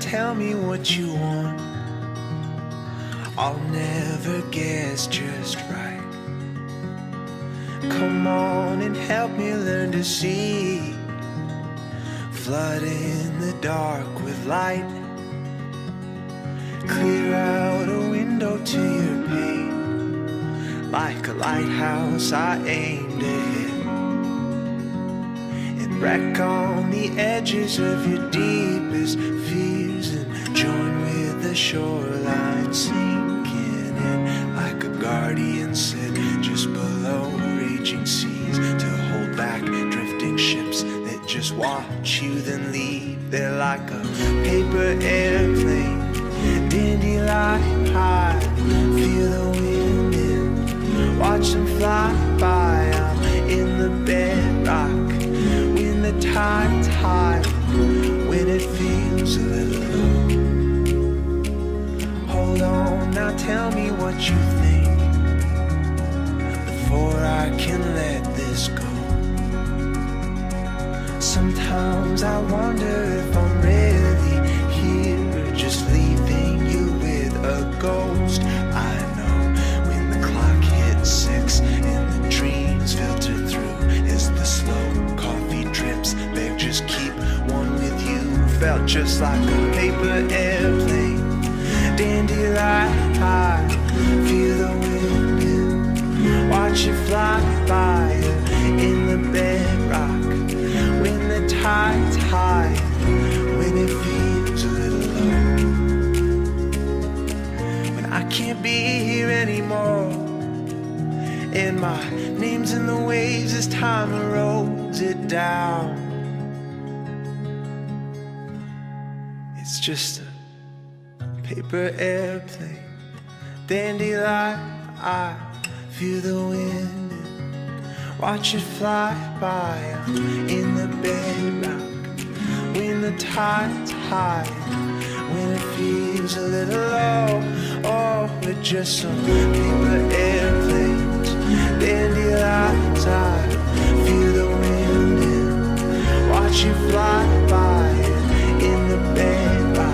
tell me what you want. I'll never guess just right. Come on and help me learn to see. Flood in the dark with light. Clear out a window to your pain. Like a lighthouse I aim to hit, and wreck on the edges of your deepest fears, and join with the shoreline sinking in. Like a guardian set just below raging seas, to hold back drifting ships that just watch you then leave. They're like a paper airplane, dandelion high. Feel the wind in, watch them fly by. I'm in the bedrock when the tide's high, when it feels a little low. Hold on, now tell me what you think before I can let this go. Sometimes I wonder if I'm really here, or just leaving you with a ghost. I know when the clock hits 6 and the dreams filter through, as the slow coffee drips, beg just keep one with you. Felt just like a paper airplane, dandelion high. Feel the wind in, watch it fly by. In the bedrock when the tide's high, when it feels a little low, when I can't be here anymore, and my name's in the waves as time erodes it down. It's just a paper airplane, dandelion. I feel the wind and watch it fly by. I'm in the bedrock when the tide's high, when it feels a little low. Oh, we're just some paper airplane.